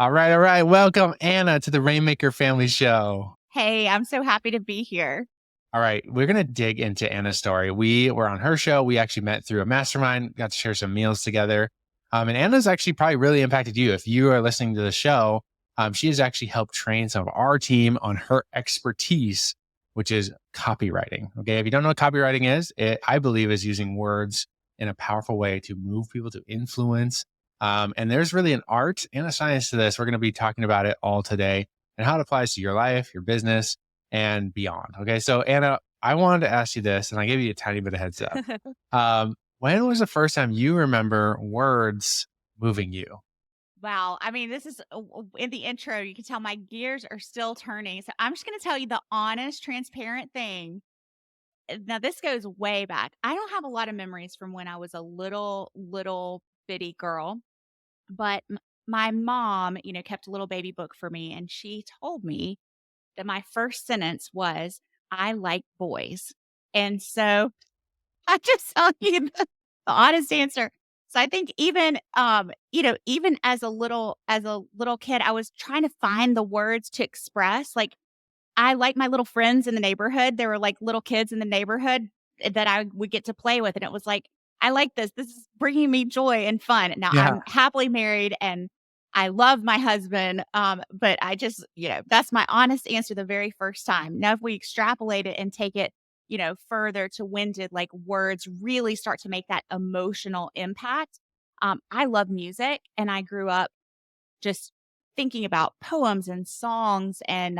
All right, all right. Welcome, Anna, to the Rainmaker Family Show. Hey, I'm so happy to be here. All right, we're going to dig into Anna's story. We were on her show. We actually met through a mastermind, got to share some meals together. And Anna's actually probably really impacted you. If you are listening to the show, she has actually helped train some of our team on her expertise, which is copywriting. Okay, if you don't know what copywriting is, it, I believe, is using words in a powerful way to move people to influence. And there's really an art and a science to this. We're going to be talking about it all today and how it applies to your life, your business, and beyond. Okay. So Anna, I wanted to ask you this, and I gave you a tiny bit of heads up. When was the first time you remember words moving you? Wow. I mean, this is in the intro, you can tell my gears are still turning. So I'm just going to tell you the honest, transparent thing. Now, this goes way back. I don't have a lot of memories from when I was a little bitty girl, but my mom, kept a little baby book for me. And she told me that my first sentence was, I like boys. And so I just tell you the honest answer. So I think even as a little kid, I was trying to find the words to express. Like I like my little friends in the neighborhood. There were like little kids in the neighborhood that I would get to play with, and it was like, I like this. This is bringing me joy and fun. Now Yeah. I'm happily married and I love my husband. But I just, that's my honest answer the very first time. Now, if we extrapolate it and take it, further to when did like words really start to make that emotional impact? I love music and I grew up just thinking about poems and songs and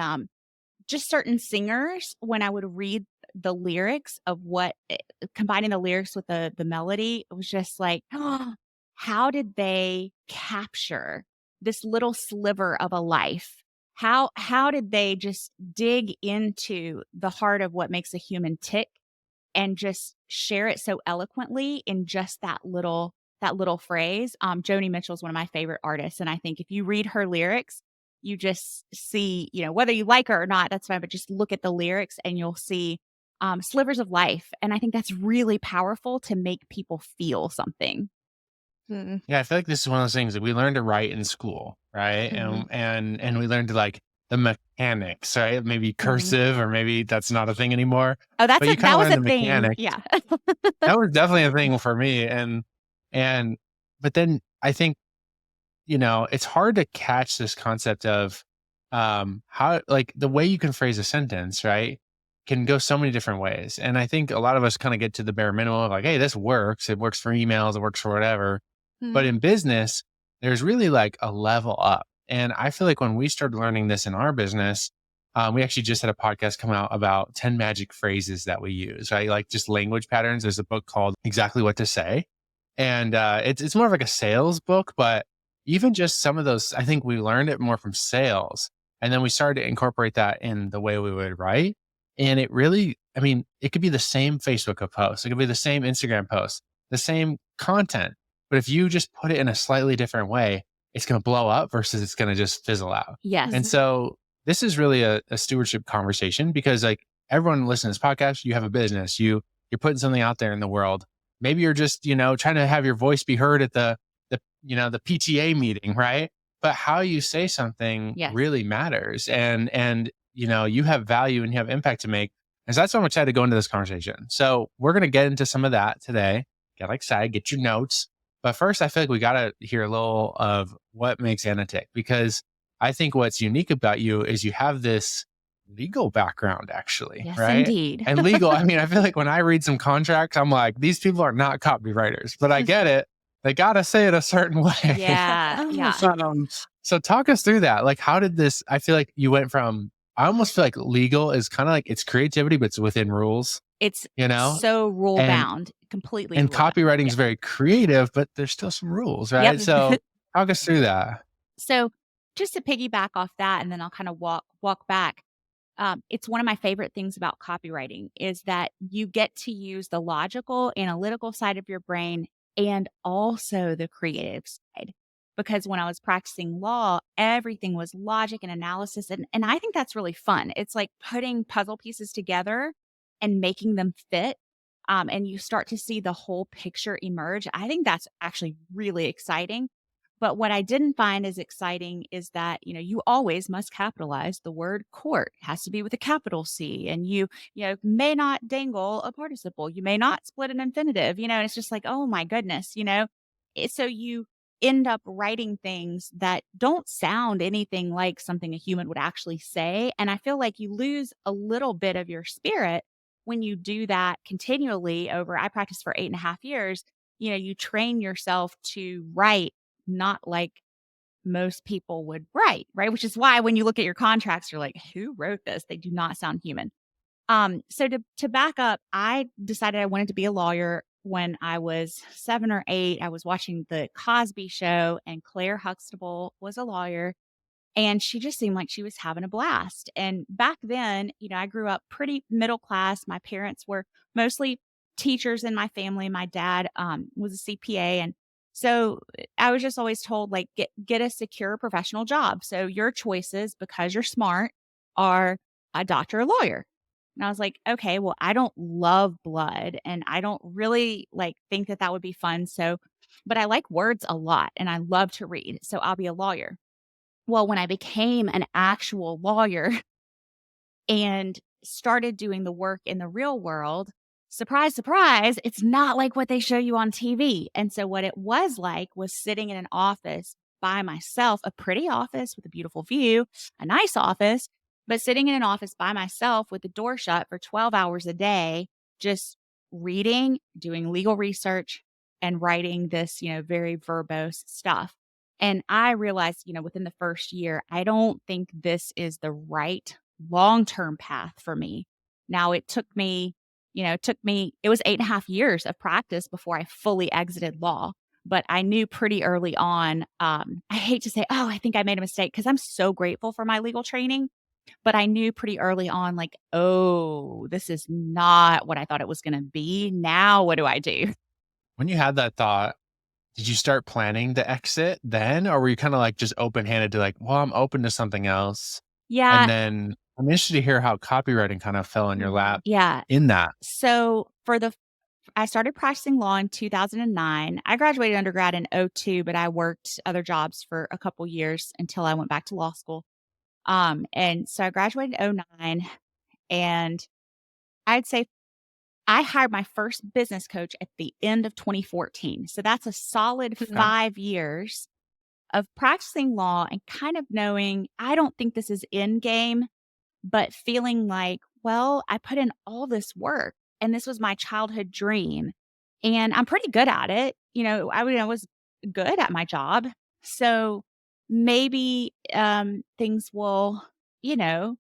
just certain singers when I would read the lyrics of combining the lyrics with the melody, it was just like, oh, how did they capture this little sliver of a life? How did they just dig into the heart of what makes a human tick and just share it so eloquently in just that little phrase? Joni Mitchell is one of my favorite artists, and I think if you read her lyrics, you just see, whether you like her or not, that's fine, but just look at the lyrics and you'll see slivers of life. And I think that's really powerful to make people feel something. Yeah, I feel like this is one of those things that we learn to write in school, right? Mhm, And we learn to like the mechanics, right? Maybe mhm. cursive, or maybe that's not a thing anymore. Oh, But you kind that of was learn a the thing. mechanics. Yeah. That was definitely a thing for me. And but then I think, it's hard to catch this concept of how, like, the way you can phrase a sentence, right, can go so many different ways. And I think a lot of us kind of get to the bare minimum of like, hey, this works. It works for emails, it works for whatever. But Mhm. in business, there's really like a level up. And I feel like when we started learning this in our business, we actually just had a podcast come out about 10 magic phrases that we use, right? Like just language patterns. There's a book called Exactly What to Say. And it's more of like a sales book, but even just some of those, I think we learned it more from sales. And then we started to incorporate that in the way we would write. And it really, I mean, it could be the same Facebook post, it could be the same Instagram post, the same content. But if you just put it in a slightly different way, it's going to blow up versus it's going to just fizzle out. And Yes. so this is really a stewardship conversation, because like everyone listening to this podcast, you have a business, you're putting something out there in the world. Maybe you're just, trying to have your voice be heard at the PTA meeting, right? But how you say something Yes. really matters. And you have value and you have impact to make. And so that's why I'm excited to go into this conversation. So we're going to get into some of that today. Get excited, get your notes. But first, I feel like we got to hear a little of what makes Anna tick, because I think what's unique about you is you have this legal background, actually, Yes, right? indeed. And legal, I mean, I feel like when I read some contracts, I'm like, these people are not copywriters, but I get it. They got to say it a certain way. Yeah. Yeah. um, so talk us through that. Like, how did this, I feel like you went from, I almost feel like legal is kind of like it's creativity, but it's within rules, It's you know? so rule And bound, completely and rule bound. copywriting Yeah. is very creative, but there's still some rules, right? Yep. So talk us through that. So just to piggyback off that, and then I'll kind of walk back. It's one of my favorite things about copywriting is that you get to use the logical, analytical side of your brain and also the creative side. Because when I was practicing law, everything was logic and analysis. And I think that's really fun. It's like putting puzzle pieces together and making them fit. And you start to see the whole picture emerge. I think that's actually really exciting. But what I didn't find as exciting is that, you always must capitalize the word court. It has to be with a capital C. And you may not dangle a participle. You may not split an infinitive, and it's just like, oh my goodness, So you end up writing things that don't sound anything like something a human would actually say. And I feel like you lose a little bit of your spirit when you do that continually I practiced for 8.5 years. You train yourself to write not like most people would write, right? Which is why when you look at your contracts, you're like, who wrote this? They do not sound human. So to back up, I decided I wanted to be a lawyer when I was 7 or 8. I was watching the Cosby Show, and Claire Huxtable was a lawyer, and she just seemed like she was having a blast. And back then, I grew up pretty middle class. My parents were mostly teachers in my family. My dad was a CPA. And so I was just always told, like, get a secure professional job. So your choices, because you're smart, are a doctor or lawyer. And I was like, okay, well, I don't love blood and I don't really like think that that would be fun. So, but I like words a lot and I love to read. So I'll be a lawyer. Well, when I became an actual lawyer and started doing the work in the real world, surprise, surprise, it's not like what they show you on TV. And so, what it was like was sitting in an office by myself, a pretty office with a beautiful view, a nice office, but sitting in an office by myself with the door shut for 12 hours a day, just reading, doing legal research, and writing this, very verbose stuff. And I realized, within the first year, I don't think this is the right long-term path for me. Now it was 8.5 years of practice before I fully exited law. But I knew pretty early on, I hate to say, oh, I think I made a mistake because I'm so grateful for my legal training. But I knew pretty early on, like, oh, this is not what I thought it was going to be. Now, what do I do? When you had that thought, did you start planning to exit then? Or were you kind of like just open handed to like, well, I'm open to something else? And Yeah. then I'm interested to hear how copywriting kind of fell in your lap Yeah. in that. So I started practicing law in 2009. I graduated undergrad in '02, but I worked other jobs for a couple years until I went back to law school. And so I graduated in '09, and I'd say I hired my first business coach at the end of 2014. So that's a solid Okay. 5 years of practicing law and kind of knowing I don't think this is end game, but feeling like, well, I put in all this work and this was my childhood dream and I'm pretty good at it. I was good at my job. So maybe things will, you know,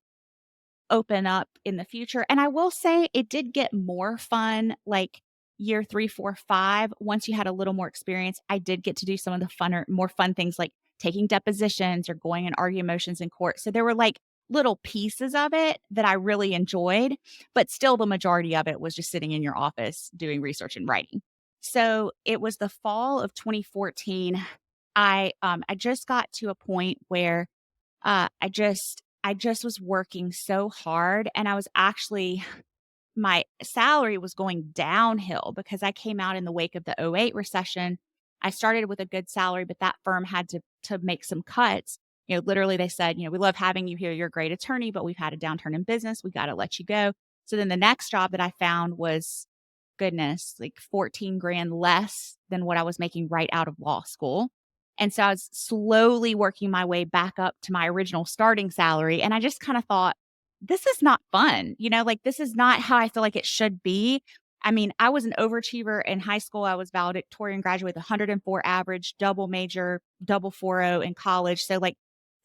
open up in the future. And I will say it did get more fun like year 3, 4, 5. Once you had a little more experience, I did get to do some of the more fun things like taking depositions or going and argue motions in court. So there were like little pieces of it that I really enjoyed, but still the majority of it was just sitting in your office doing research and writing. So it was the fall of 2014. I just got to a point where I just was working so hard and I was actually my salary was going downhill because I came out in the wake of the '08 recession. I started with a good salary, but that firm had to make some cuts. Literally they said, we love having you here. You're a great attorney, but we've had a downturn in business. We got to let you go. So then the next job that I found was goodness, like 14 grand less than what I was making right out of law school. And so I was slowly working my way back up to my original starting salary. And I just kind of thought, this is not fun. Like this is not how I feel like it should be. I mean, I was an overachiever in high school. I was valedictorian, graduate with 104 average, double major, double 4.0 in college. So like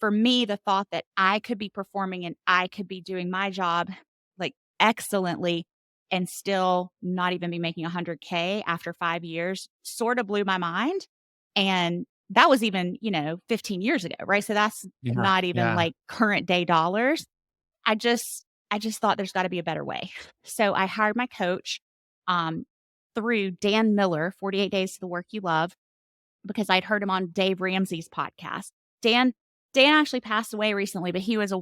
for me, the thought that I could be performing and I could be doing my job like excellently and still not even be making 100K after 5 years sort of blew my mind. And that was even, 15 years ago, right? So that's Yeah. not even Yeah. like current day dollars. I just thought there's got to be a better way. So I hired my coach um, through Dan Miller, 48 Days to the Work You Love, because I'd heard him on Dave Ramsey's podcast. Dan Dan actually passed away recently, but he was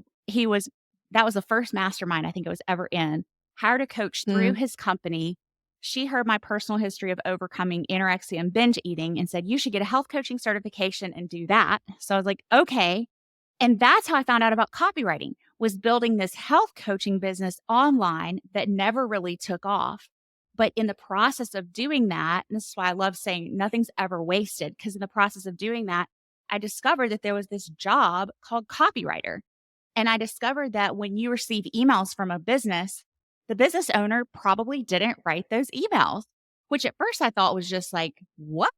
that was the first mastermind I think I was ever in. Hired a coach through Mm, his company, she heard my personal history of overcoming anorexia and binge eating and said, you should get a health coaching certification and do that. So I was like, okay. And that's how I found out about copywriting, was building this health coaching business online that never really took off. But in the process of doing that, and this is why I love saying nothing's ever wasted, because in the process of doing that, I discovered that there was this job called copywriter. And I discovered that when you receive emails from a business, the business owner probably didn't write those emails, which at first I thought was just like, what?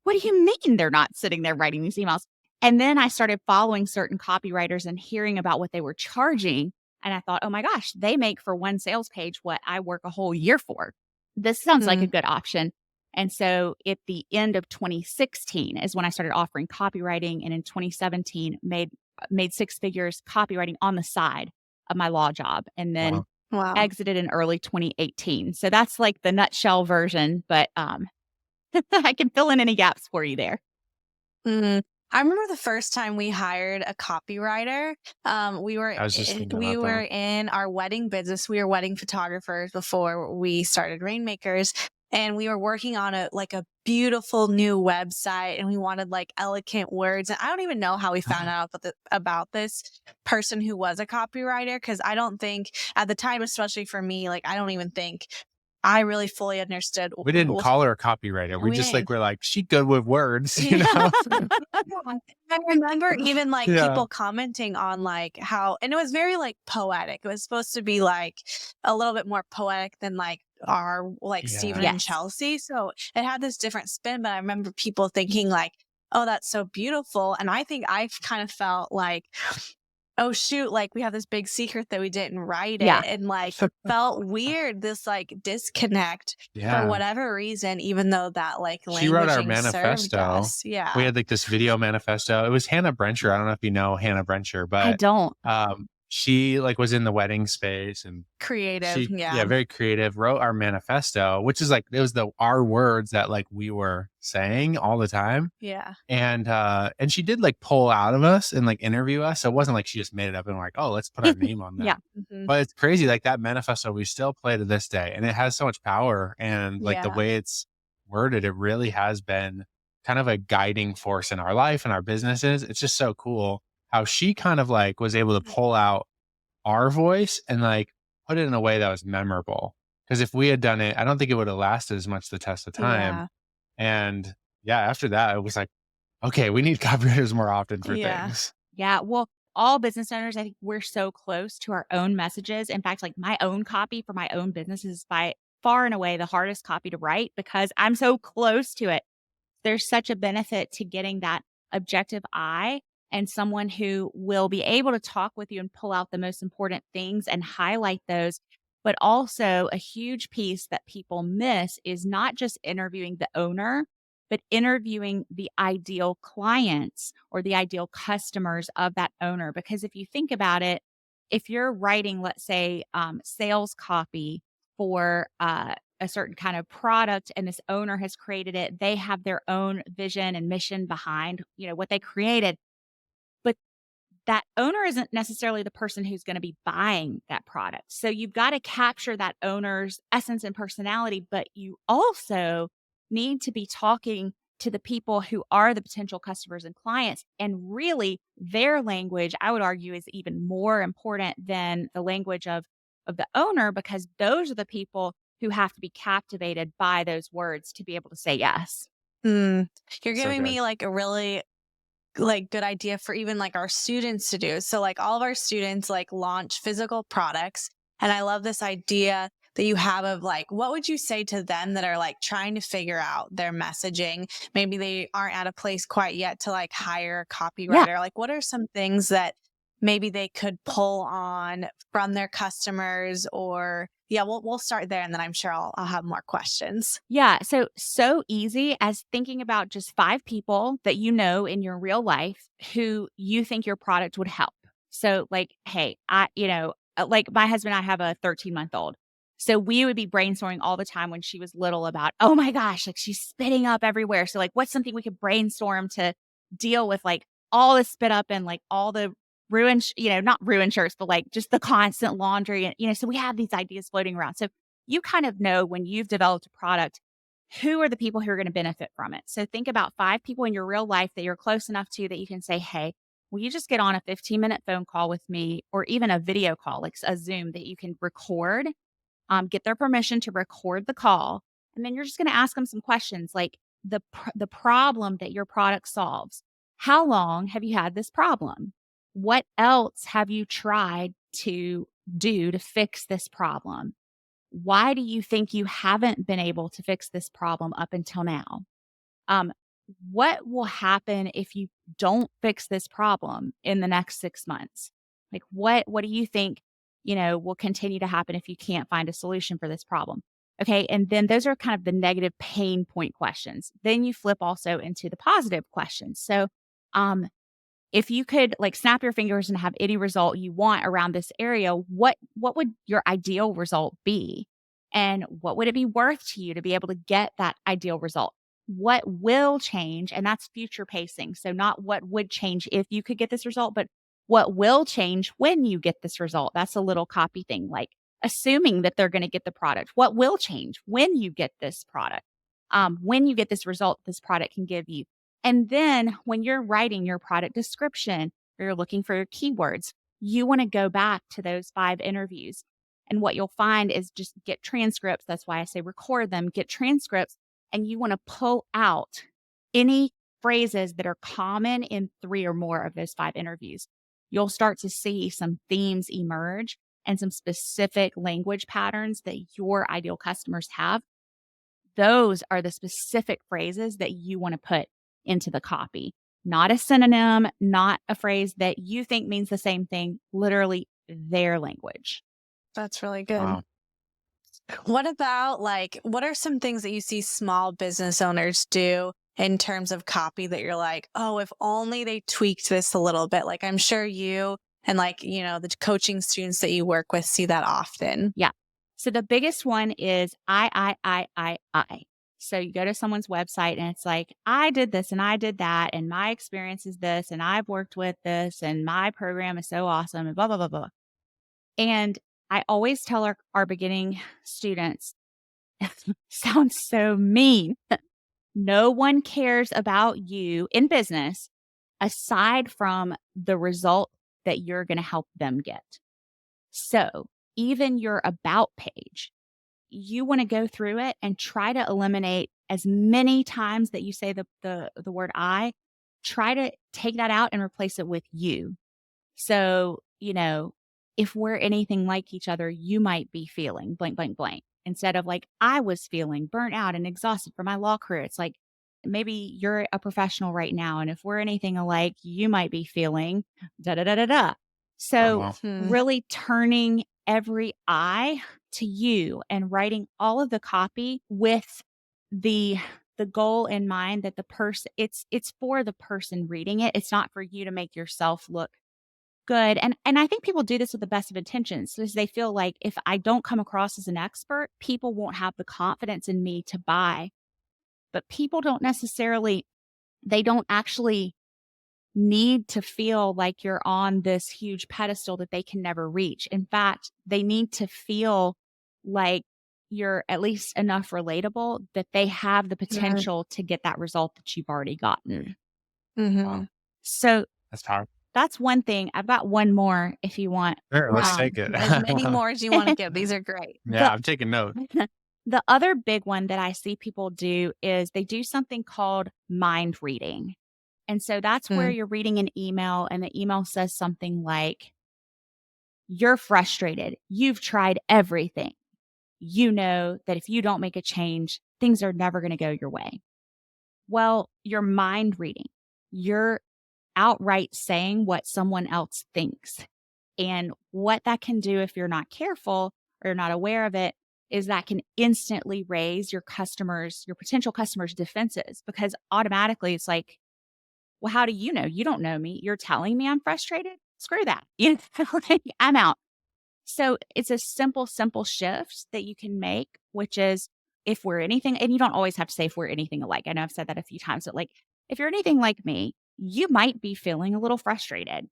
What do you mean they're not sitting there writing these emails? And then I started following certain copywriters and hearing about what they were charging. And I thought, oh my gosh, they make for one sales page what I work a whole year for. This sounds like a good option. And so at the end of 2016 is when I started offering copywriting. And in 2017, made six figures copywriting on the side of my law job. And then Wow. exited in early 2018. So that's like the nutshell version, but I can fill in any gaps for you there. I remember the first time we hired a copywriter. We were in our wedding business. We were wedding photographers before we started Rainmakers, and we were working on a beautiful new website, and we wanted like elegant words. And I don't even know how we found out about this person who was a copywriter, because I don't think at the time, especially for me, like I don't even think I really fully understood. We didn't call her a copywriter. We're like, she good with words, you know? I remember even like people commenting on like how, and it was very like poetic. It was supposed to be like a little bit more poetic than like our Stephen and Chelsey. So it had this different spin, but I remember people thinking like, oh, that's so beautiful. And I think I kind of felt like, oh shoot, like we have this big secret that we didn't write it, and like felt weird, this like disconnect for whatever reason, even though that like she wrote our manifesto. Us. We had like this video manifesto. It was Hannah Brencher. I don't know if you know Hannah Brencher, but I don't. She like was in the wedding space and creative. Very creative. Wrote our manifesto, which is like, it was our words that like we were saying all the time. Yeah. And she did like pull out of us and like interview us. So it wasn't like she just made it up and like, oh, let's put our name on that. But it's crazy. Like that manifesto, we still play to this day, and it has so much power. And like the way it's worded, it really has been kind of a guiding force in our life and our businesses. It's just so cool how she kind of like was able to pull out our voice and like put it in a way that was memorable. Because if we had done it, I don't think it would have lasted as much the test of time. And after that, it was like, okay, we need copywriters more often for things. Yeah. Well, all business owners, I think we're so close to our own messages. In fact, like my own copy for my own business is by far and away the hardest copy to write because I'm so close to it. There's such a benefit to getting that objective eye and someone who will be able to talk with you and pull out the most important things and highlight those. But also a huge piece that people miss is not just interviewing the owner, but interviewing the ideal clients or the ideal customers of that owner. Because if you think about it, if you're writing, let's say, sales copy for a certain kind of product and this owner has created it, they have their own vision and mission behind, what they created. But that owner isn't necessarily the person who's going to be buying that product. So you've got to capture that owner's essence and personality, but you also need to be talking to the people who are the potential customers and clients. And really their language, I would argue, is even more important than the language of the owner, because those are the people who have to be captivated by those words to be able to say yes. You're giving me like a really good idea for even like our students to do. So like all of our students like launch physical products. And I love this idea that you have of like, what would you say to them that are like trying to figure out their messaging? Maybe they aren't at a place quite yet to like hire a copywriter. Like what are some things that maybe they could pull on from their customers? Or we'll start there, and then I'm sure I'll have more questions. Yeah. So easy as thinking about just 5 people that you know in your real life who you think your product would help. So like, hey, like my husband and I have a 13-month-old. So we would be brainstorming all the time when she was little about, oh my gosh, like she's spitting up everywhere. So like, what's something we could brainstorm to deal with like all the spit up and like all the ruined, not ruined shirts, but like just the constant laundry. And, so we have these ideas floating around. So you kind of know when you've developed a product, who are the people who are going to benefit from it. So think about 5 people in your real life that you're close enough to that you can say, hey, will you just get on a 15-minute phone call with me, or even a video call, like a Zoom that you can record, get their permission to record the call. And then you're just going to ask them some questions like the problem that your product solves. How long have you had this problem? What else have you tried to do to fix this problem? Why do you think you haven't been able to fix this problem up until now? Um, what will happen if you don't fix this problem in the next 6 months? Like what do you think, will continue to happen if you can't find a solution for this problem? Okay. And then those are kind of the negative pain point questions. Then you flip also into the positive questions. So, if you could like snap your fingers and have any result you want around this area, what would your ideal result be? And what would it be worth to you to be able to get that ideal result? What will change? And that's future pacing. So not what would change if you could get this result, but what will change when you get this result. That's a little copy thing, like assuming that they're going to get the product. What will change when you get this product? When you get this result, this product can give you. And then when you're writing your product description or you're looking for your keywords, you want to go back to those 5 interviews. And what you'll find is just get transcripts. That's why I say record them, get transcripts. And you want to pull out any phrases that are common in 3 or more of those 5 interviews. You'll start to see some themes emerge and some specific language patterns that your ideal customers have. Those are the specific phrases that you want to put into the copy, not a synonym, not a phrase that you think means the same thing, literally their language. That's really good. Wow. What about what are some things that you see small business owners do in terms of copy that you're like, oh, if only they tweaked this a little bit? Like I'm sure you and the coaching students that you work with see that often. Yeah. So the biggest one is I. So you go to someone's website and it's like, I did this and I did that, and my experience is this, and I've worked with this, and my program is so awesome, and blah, blah, blah, blah. And I always tell our beginning students, sounds so mean. No one cares about you in business aside from the result that you're going to help them get. So even your about page, you want to go through it and try to eliminate as many times that you say the word I, try to take that out and replace it with you. So, if we're anything like each other, you might be feeling blank, blank, blank. Instead of like, I was feeling burnt out and exhausted from my law career. It's like, maybe you're a professional right now. And if we're anything alike, you might be feeling da, da, da, da, da. So really turning every I to you and writing all of the copy with the goal in mind that the person, it's for the person reading it. It's not for you to make yourself look good. And I think people do this with the best of intentions, because they feel like if I don't come across as an expert, people won't have the confidence in me to buy. But people don't necessarily, they don't actually need to feel like you're on this huge pedestal that they can never reach. In fact, they need to feel like you're at least enough relatable that they have the potential to get that result that you've already gotten. Mm-hmm. Wow. So that's powerful. That's one thing. I've got one more if you want. Sure, let's take it. As many more as you want to give. These are great. Yeah, I'm taking note. The other big one that I see people do is they do something called mind reading. And so that's where you're reading an email and the email says something like, you're frustrated. You've tried everything. You know that if you don't make a change, things are never going to go your way. Well, you're mind reading. You're outright saying what someone else thinks. And what that can do if you're not careful or you're not aware of it is that can instantly raise your potential customers' defenses, because automatically it's like, well, how do you know? You don't know me. You're telling me I'm frustrated? Screw that. I'm out. So it's a simple shift that you can make, which is if we're anything, and you don't always have to say if we're anything alike. I know I've said that a few times, but like, if you're anything like me, you might be feeling a little frustrated.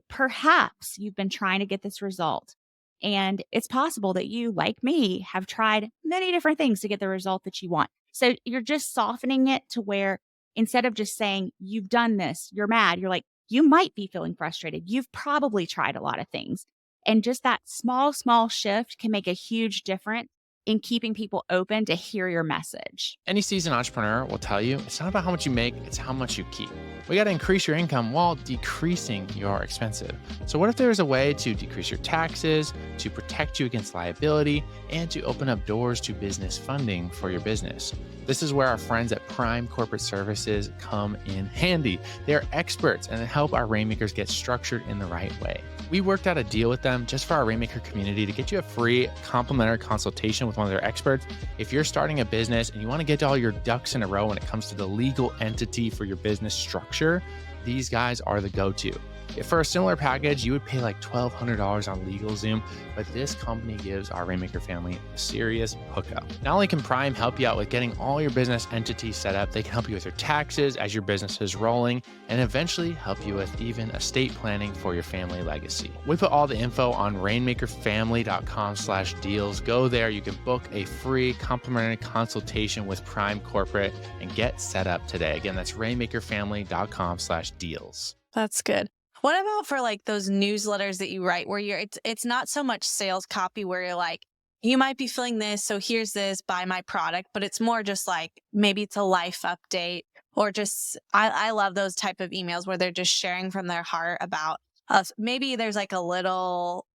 Perhaps you've been trying to get this result And it's possible that you, like me, have tried many different things to get the result that you want. So you're just softening it to where instead of just saying, you've done this, you're mad, you're like, you might be feeling frustrated. You've probably tried a lot of things. And just that small shift can make a huge difference in keeping people open to hear your message. Any seasoned entrepreneur will tell you it's not about how much you make, it's how much you keep. We got to increase your income while decreasing your expenses. So what if there's a way to decrease your taxes, to protect you against liability, and to open up doors to business funding for your business? This is where our friends at Prime Corporate Services come in handy. They're experts and they help our Rainmakers get structured in the right way. We worked out a deal with them just for our Rainmaker community to get you a free complimentary consultation with one of their experts. If you're starting a business and you want to get all your ducks in a row when it comes to the legal entity for your business structure, these guys are the go-to. If for a similar package, you would pay like $1,200 on LegalZoom, but this company gives our Rainmaker family a serious hookup. Not only can Prime help you out with getting all your business entities set up, they can help you with your taxes as your business is rolling, and eventually help you with even estate planning for your family legacy. We put all the info on rainmakerfamily.com/deals. Go there, you can book a free complimentary consultation with Prime Corporate and get set up today. Again, that's rainmakerfamily.com/deals. That's good. What about for like those newsletters that you write where it's not so much sales copy where you're like, you might be feeling this, so here's this, buy my product, but it's more just like maybe it's a life update or just I love those type of emails where they're just sharing from their heart about us. Maybe there's like a little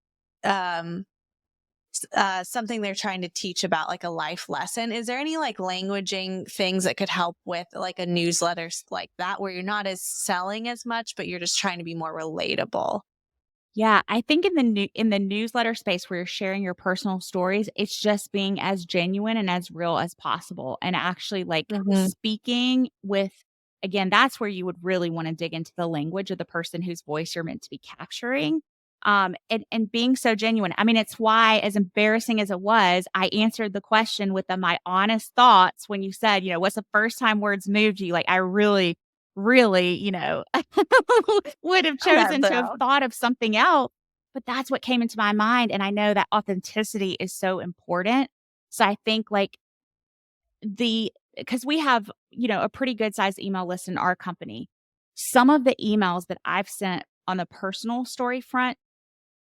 something they're trying to teach about, like a life lesson. Is there any like languaging things that could help with like a newsletter like that where you're not as selling as much, but you're just trying to be more relatable? Yeah, I think in the newsletter space where you're sharing your personal stories, it's just being as genuine and as real as possible and actually like speaking with, again, that's where you would really want to dig into the language of the person whose voice you're meant to be capturing. And being so genuine. I mean, it's why, as embarrassing as it was, I answered the question with my honest thoughts when you said, what's the first time words moved you? Like, I really, really, would have chosen to have thought of something else, but that's what came into my mind. And I know that authenticity is so important. So I think like because we have, a pretty good sized email list in our company. Some of the emails that I've sent on the personal story front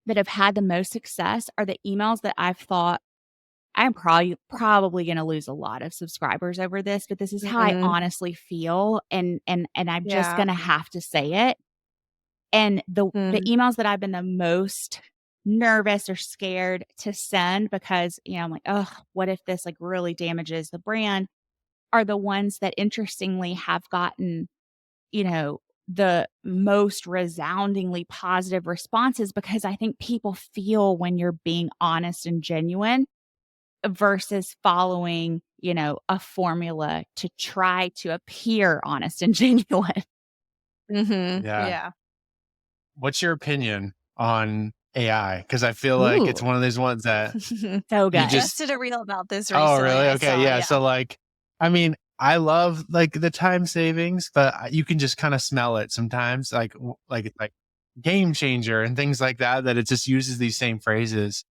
that have had the most success are the emails that I've thought I'm probably going to lose a lot of subscribers over this, but this is how I honestly feel, and I'm just going to have to say it. And the emails that I've been the most nervous or scared to send because I'm like, oh, what if this like really damages the brand, are the ones that interestingly have gotten the most resoundingly positive responses, because I think people feel when you're being honest and genuine versus following, a formula to try to appear honest and genuine. Yeah. What's your opinion on AI? Because I feel like it's one of those ones that so good. I just did a reel about this recently. Oh, really? Okay. Yeah. So like, I mean, I love like the time savings, but you can just kind of smell it sometimes, like game changer and things like that, that it just uses these same phrases.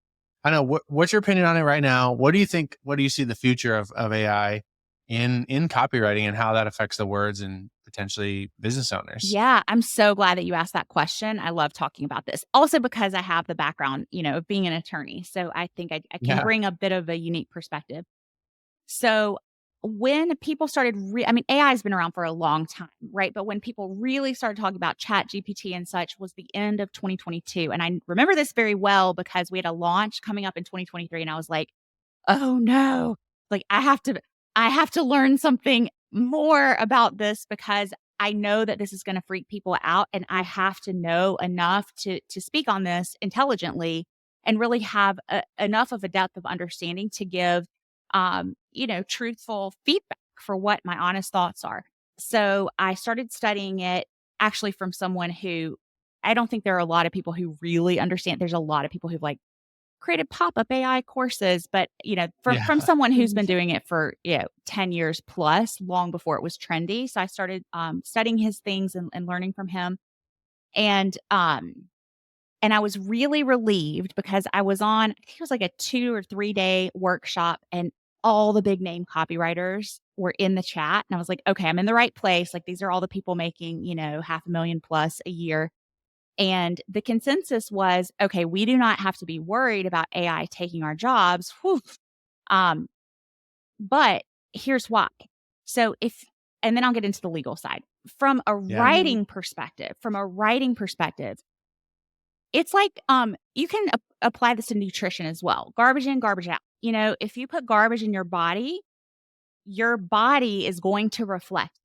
I know. What's your opinion on it right now? What do you think? What do you see the future of AI in copywriting and how that affects the words and potentially business owners? Yeah, I'm so glad that you asked that question. I love talking about this. Also because I have the background, of being an attorney. So I think I can bring a bit of a unique perspective. So when people started, AI has been around for a long time, right? But when people really started talking about Chat GPT and such was the end of 2022. And I remember this very well because we had a launch coming up in 2023. And I was like, oh no, like I have to learn something more about this because I know that this is going to freak people out. And I have to know enough to speak on this intelligently and really have enough of a depth of understanding to give truthful feedback for what my honest thoughts are. So I started studying it actually from someone who I don't think there are a lot of people who really understand. There's a lot of people who've like created pop-up AI courses, but from someone who's been doing it for 10 years plus, long before it was trendy. So I started studying his things and learning from him. And And I was really relieved because I was on, I think it was like a 2 or 3 day workshop, and all the big name copywriters were in the chat. And I was like, okay, I'm in the right place. Like, these are all the people making, half a million plus a year. And the consensus was, okay, we do not have to be worried about AI taking our jobs. Whew. Um, but here's why. So and then I'll get into the legal side. From a Yeah. writing perspective, it's like, you can apply this to nutrition as well. Garbage in, garbage out. If you put garbage in your body is going to reflect.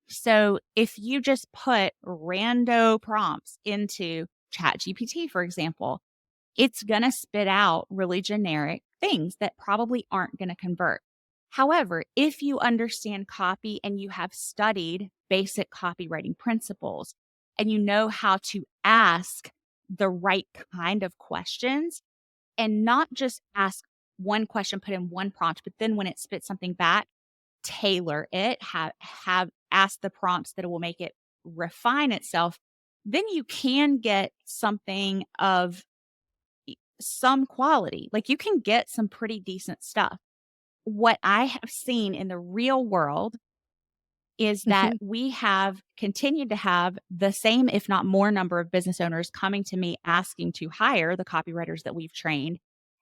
So if you just put rando prompts into ChatGPT, for example, it's going to spit out really generic things that probably aren't going to convert. However, if you understand copy and you have studied basic copywriting principles and you know how to ask the right kind of questions and not just ask one question, put in one prompt, but then when it spits something back, tailor it, have ask the prompts that will make it refine itself, then you can get something of some quality. Like, you can get some pretty decent stuff. What I have seen in the real world is that we have continued to have the same, if not more, number of business owners coming to me asking to hire the copywriters that we've trained.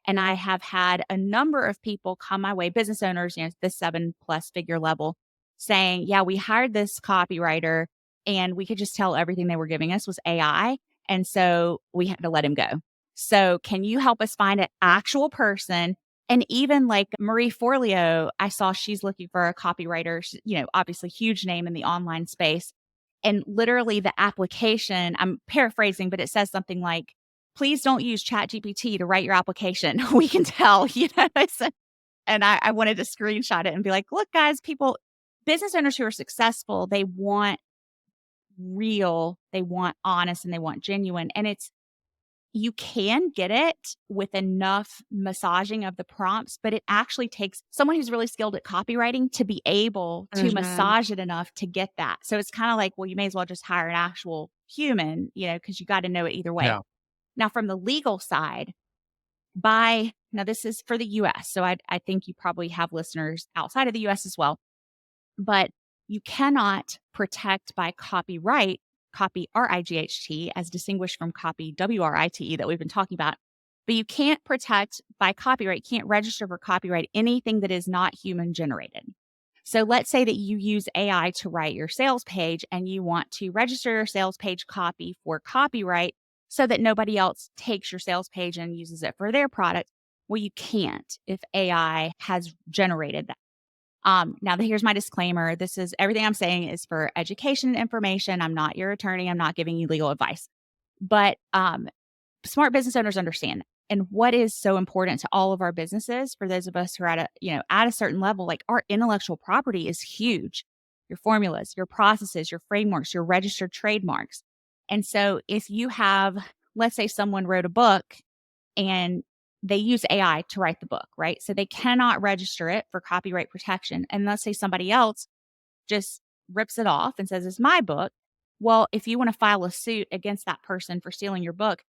And I have had a number of people come my way, business owners, the 7+ figure level, saying, yeah, we hired this copywriter and we could just tell everything they were giving us was AI. And so we had to let him go. So can you help us find an actual person? And even like Marie Forleo, I saw she's looking for a copywriter, obviously huge name in the online space. And literally the application, I'm paraphrasing, but it says something like, please don't use ChatGPT to write your application. We can tell, and I wanted to screenshot it and be like, look, guys, business owners who are successful, they want real, they want honest, and they want genuine. And you can get it with enough massaging of the prompts, but it actually takes someone who's really skilled at copywriting to be able to massage it enough to get that. So it's kind of like, well, you may as well just hire an actual human, because you got to know it either way. Yeah. Now, from the legal side, now this is for the US. So I think you probably have listeners outside of the US as well, but you cannot protect by copyright, copy RIGHT, as distinguished from copy WRITE that we've been talking about. But you can't protect by copyright, can't register for copyright anything that is not human generated. So let's say that you use AI to write your sales page and you want to register your sales page copy for copyright so that nobody else takes your sales page and uses it for their product. Well, you can't if AI has generated that. Now, here's my disclaimer. This is everything I'm saying is for education and information. I'm not your attorney. I'm not giving you legal advice. But smart business owners understand that. And what is so important to all of our businesses, for those of us who are at a certain level, like, our intellectual property is huge. Your formulas, your processes, your frameworks, your registered trademarks. And so if you have, let's say someone wrote a book and they use AI to write the book, right? So they cannot register it for copyright protection. And let's say somebody else just rips it off and says, it's my book. Well, if you want to file a suit against that person for stealing your book,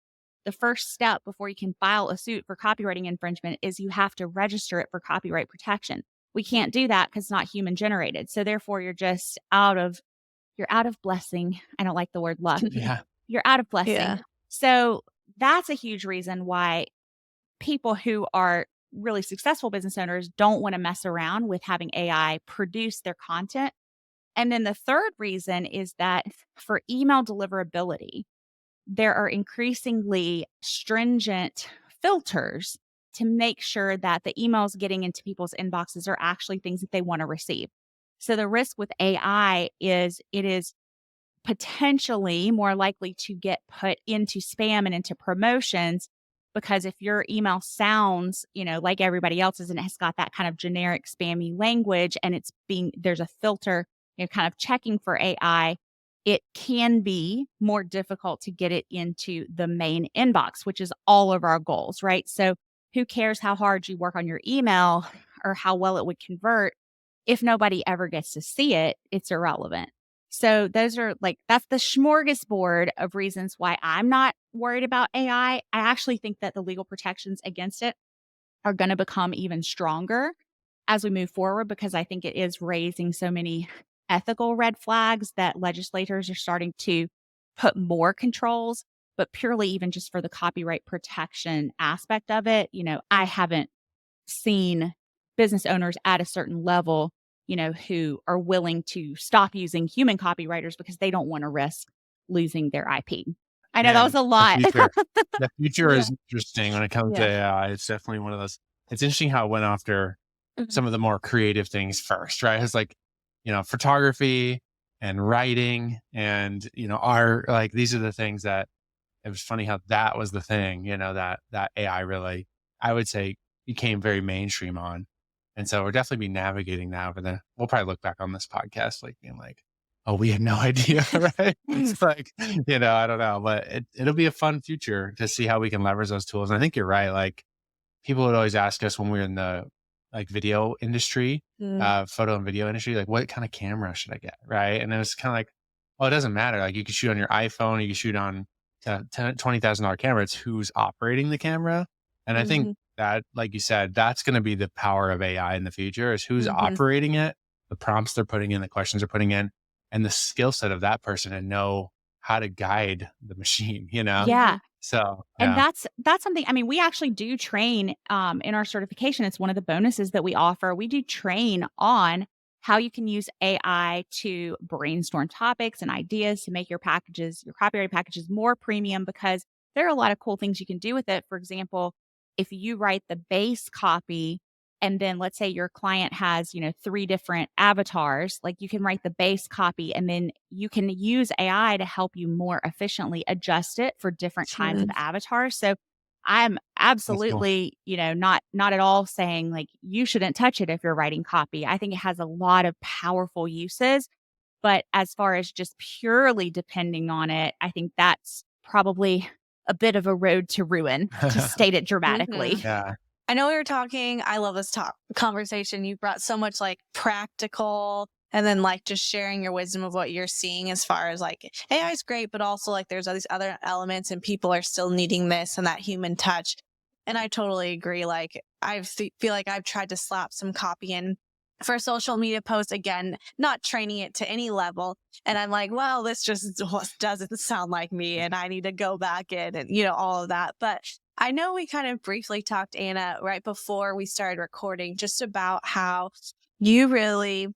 the first step before you can file a suit for copywriting infringement is you have to register it for copyright protection. We can't do that because it's not human generated. So therefore you're out of blessing. I don't like the word luck. Yeah. You're out of blessing. Yeah. So that's a huge reason why people who are really successful business owners don't want to mess around with having AI produce their content. And then the third reason is that for email deliverability, there are increasingly stringent filters to make sure that the emails getting into people's inboxes are actually things that they want to receive. So the risk with AI is it is potentially more likely to get put into spam and into promotions, because if your email sounds, like everybody else's and it has got that kind of generic spammy language and there's a filter, kind of checking for AI, it can be more difficult to get it into the main inbox, which is all of our goals, right? So who cares how hard you work on your email or how well it would convert? If nobody ever gets to see it, it's irrelevant. So those are that's the smorgasbord of reasons why I'm not worried about AI. I actually think that the legal protections against it are going to become even stronger as we move forward, because I think it is raising so many ethical red flags that legislators are starting to put more controls, but purely even just for the copyright protection aspect of it. I haven't seen business owners at a certain level, who are willing to stop using human copywriters because they don't want to risk losing their IP. I know that was Man, a lot. the future Yeah. is interesting when it comes to Yeah. AI. It's definitely one of those. It's interesting how it went after Mhm. some of the more creative things first, right? It's like, photography and writing and, art, like these are the things that it was funny how that was the thing, that AI really, I would say, became very mainstream on. And so we're definitely be navigating that, but then we'll probably look back on this podcast like being like, oh, we had no idea, right? It's like, I don't know, but it'll be a fun future to see how we can leverage those tools. And I think you're right. Like people would always ask us when we were in the like video industry, photo and video industry, like what kind of camera should I get? Right. And it was kind of like, oh, it doesn't matter. Like you can shoot on your iPhone, you can shoot on $20,000 camera. It's who's operating the camera. And I think that, like you said, that's going to be the power of AI in the future is who's operating it, the prompts they're putting in, the questions they're putting in, and the skill set of that person to know how to guide the machine, Yeah. So, And yeah. that's something, I mean, we actually do train in our certification. It's one of the bonuses that we offer. We do train on how you can use AI to brainstorm topics and ideas to make your copyright packages more premium, because there are a lot of cool things you can do with it. For example, if you write the base copy and then let's say your client has, 3 different avatars, like you can write the base copy and then you can use AI to help you more efficiently adjust it for different kinds of avatars. So I'm That's cool. absolutely, not at all saying like you shouldn't touch it if you're writing copy. I think it has a lot of powerful uses, but as far as just purely depending on it, I think that's probably a bit of a road to ruin, to state it dramatically. Yeah. I know we were talking. I love this conversation. You brought so much like practical and then like just sharing your wisdom of what you're seeing as far as like AI is great, but also like there's all these other elements and people are still needing this and that human touch. And I totally agree. Like feel like I've tried to slap some copy in for a social media post, again, not training it to any level. And I'm like, well, this just doesn't sound like me and I need to go back in and, all of that. But I know we kind of briefly talked, Anna, right before we started recording, just about how you went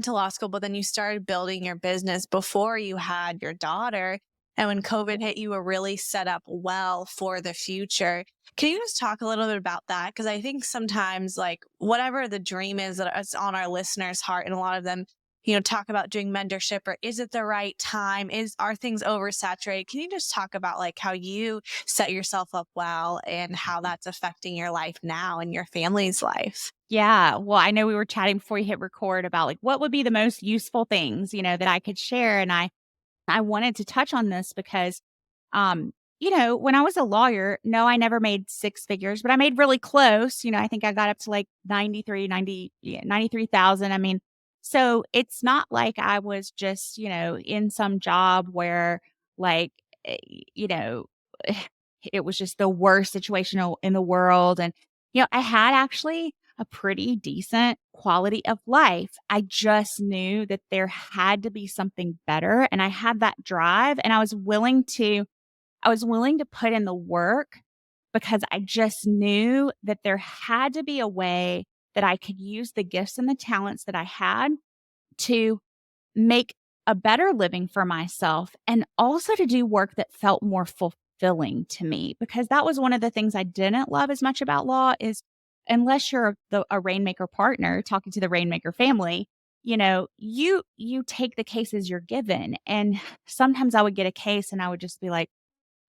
to law school, but then you started building your business before you had your daughter. And when COVID hit, you were really set up well for the future. Can you just talk a little bit about that? Because I think sometimes, like, whatever the dream is that's on our listeners' heart, and a lot of them, talk about doing mentorship, or is it the right time? Are things oversaturated? Can you just talk about like how you set yourself up well and how that's affecting your life now and your family's life? Yeah. Well, I know we were chatting before you hit record about like what would be the most useful things, that I could share. And I wanted to touch on this because, when I was a lawyer, no, I never made 6 figures, but I made really close. I think I got up to like 93,000. I mean, so it's not like I was just, in some job where like, you know, it was just the worst situation in the world. And, I had actually a pretty decent quality of life. I just knew that there had to be something better, and I had that drive, and I was willing to put in the work because I just knew that there had to be a way that I could use the gifts and the talents that I had to make a better living for myself, and also to do work that felt more fulfilling to me, because that was one of the things I didn't love as much about law is unless you're a Rainmaker partner talking to the Rainmaker family, you take the cases you're given. And sometimes I would get a case and I would just be like,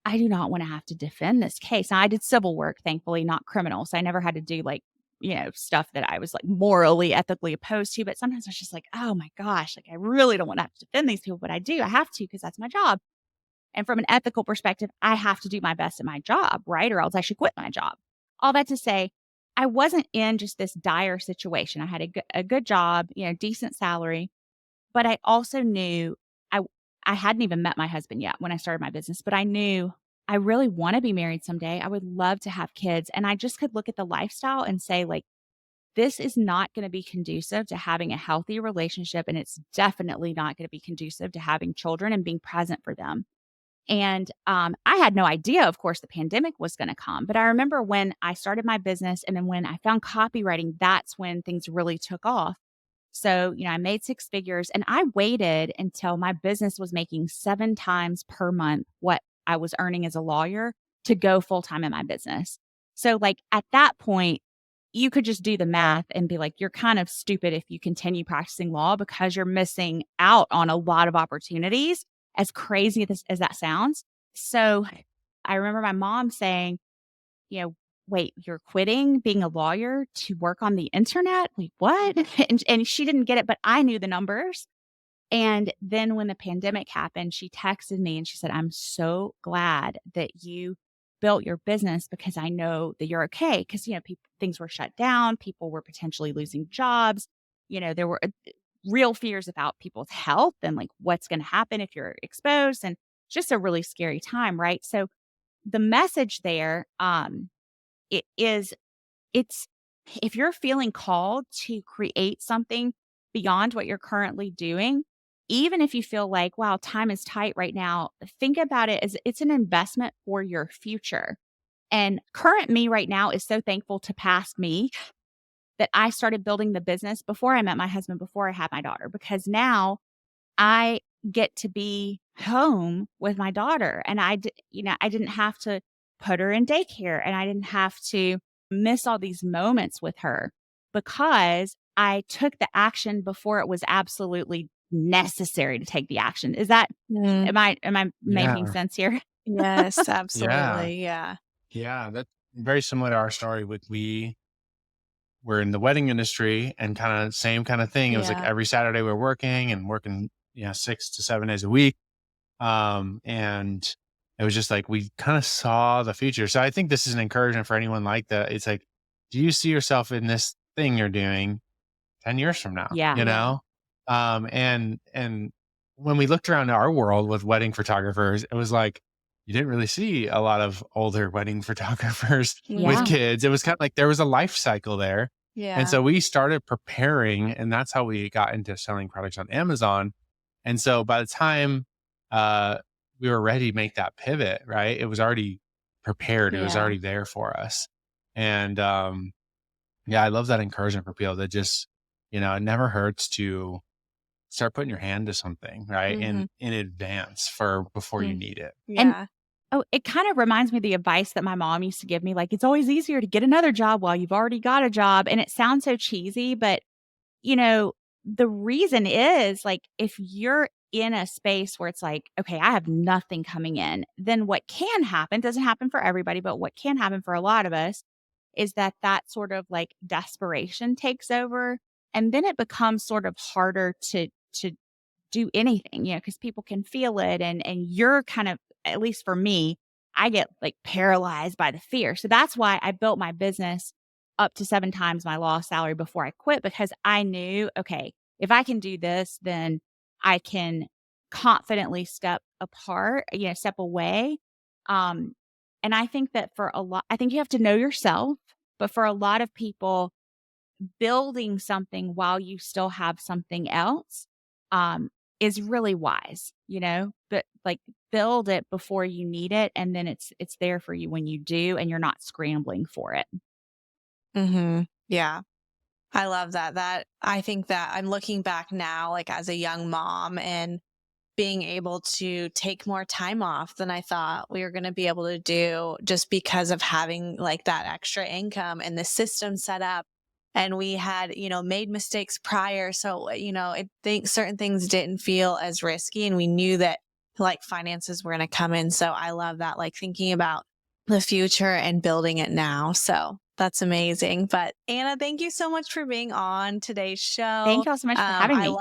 I do not want to have to defend this case. Now, I did civil work, thankfully, not criminal. So I never had to do like, stuff that I was like morally, ethically opposed to. But sometimes I was just like, oh my gosh, like I really don't want to have to defend these people, but I do. I have to because that's my job. And from an ethical perspective, I have to do my best at my job, right? Or else I should quit my job. All that to say, I wasn't in just this dire situation. I had a good job, decent salary. But I also knew I I hadn't even met my husband yet when I started my business, but I knew I really want to be married someday. I would love to have kids. And I just could look at the lifestyle and say, like, this is not going to be conducive to having a healthy relationship. And it's definitely not going to be conducive to having children and being present for them. And I had no idea, of course, the pandemic was going to come. But I remember when I started my business and then when I found copywriting, that's when things really took off. So, I made six figures and I waited until my business was making 7 times per month what I was earning as a lawyer to go full time in my business. So, like at that point, you could just do the math and be like, you're kind of stupid if you continue practicing law because you're missing out on a lot of opportunities, as crazy as that sounds. So, I remember my mom saying, wait, you're quitting being a lawyer to work on the internet? Like, what? And she didn't get it, but I knew the numbers. And then when the pandemic happened, she texted me and she said, I'm so glad that you built your business because I know that you're okay. Because, things were shut down. People were potentially losing jobs. There were real fears about people's health and like what's going to happen if you're exposed. And just a really scary time, right? So the message there, it is it's if you're feeling called to create something beyond what you're currently doing, even if you feel like, wow, time is tight right now, think about it as it's an investment for your future. And current me right now is so thankful to past me that I started building the business before I met my husband, before I had my daughter, because now I get to be home with my daughter and I didn't have to put her in daycare and I didn't have to miss all these moments with her because I took the action before it was absolutely necessary to take the action. Is that Mm. am I making Yeah. sense here? Yes, Yeah. absolutely. Yeah. Yeah. That's very similar to our story we were in the wedding industry and kind of same kind of thing. It was like Yeah. every Saturday we are working, 6 to 7 days a week. And it was just like we kind of saw the future. So I think this is an encouragement for anyone like that. It's like, do you see yourself in this thing you're doing 10 years from now? Yeah. You know? And when we looked around our world with wedding photographers, it was like you didn't really see a lot of older wedding photographers with Yeah. kids. It was kind of like there was a life cycle there. And Yeah. so we started preparing, and that's how we got into selling products on Amazon. And so by the time uh, we were ready to make that pivot, right, it was already prepared. It was Yeah. already there for us. And yeah, I love that encouragement for people that just, it never hurts to start putting your hand to something, right, Mm-hmm. in advance for before you Mm. need it. And Yeah. it kind of reminds me of the advice that my mom used to give me, like, it's always easier to get another job while you've already got a job. And it sounds so cheesy, but the reason is like if you're in a space where it's like, okay, I have nothing coming in, then what can happen doesn't happen for everybody, but what can happen for a lot of us is that sort of like desperation takes over. And then it becomes sort of harder to do anything, because people can feel it and you're kind of, at least for me, I get like paralyzed by the fear. So that's why I built my business up to 7 times my law salary before I quit, because I knew, okay, if I can do this, then I can confidently step away. Um, and I think that I think you have to know yourself, but for a lot of people, building something while you still have something else, um, is really wise, but like build it before you need it. And then it's there for you when you do, and you're not scrambling for it. Mm-hmm. Yeah. I love that. I think that I'm looking back now, like as a young mom and being able to take more time off than I thought we were going to be able to do just because of having like that extra income and the system set up. And we had, made mistakes prior. So, I think certain things didn't feel as risky and we knew that like finances were going to come in. So I love that, like thinking about the future and building it now. So that's amazing. But Anna, thank you so much for being on today's show. Thank y'all so much for having me. Of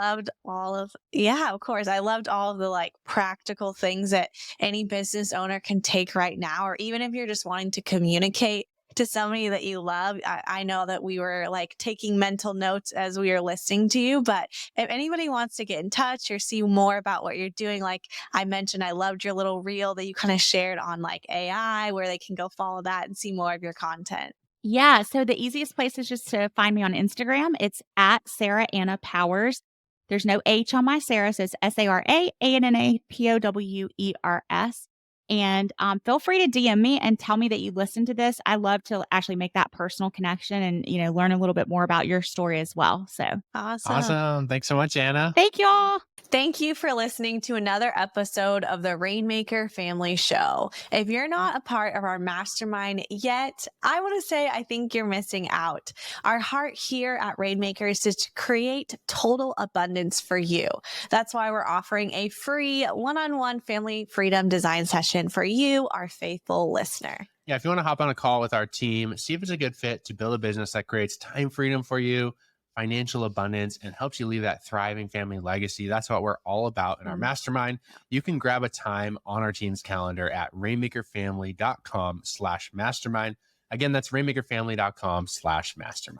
course. I loved all of the like practical things that any business owner can take right now, or even if you're just wanting to communicate to somebody that you love. I know that we were like taking mental notes as we were listening to you, but if anybody wants to get in touch or see more about what you're doing, like I mentioned, I loved your little reel that you kind of shared on like AI, where they can go follow that and see more of your content. Yeah. So the easiest place is just to find me on Instagram. It's at Sarah Anna Powers. There's no H on my Sarah, so it's SaraAnnapowers. And feel free to DM me and tell me that you listened to this. I love to actually make that personal connection and, learn a little bit more about your story as well. So Awesome. Thanks so much, Anna. Thank y'all. Thank you for listening to another episode of the Rainmaker Family Show. If you're not a part of our mastermind yet, I want to say I think you're missing out. Our heart here at Rainmakers is to create total abundance for you. That's why we're offering a free one-on-one family freedom design session for you, our faithful listener. Yeah, if you want to hop on a call with our team, see if it's a good fit to build a business that creates time freedom for you, financial abundance, and helps you leave that thriving family legacy. That's what we're all about in our mastermind. You can grab a time on our team's calendar at rainmakerfamily.com/mastermind. Again, that's rainmakerfamily.com/mastermind.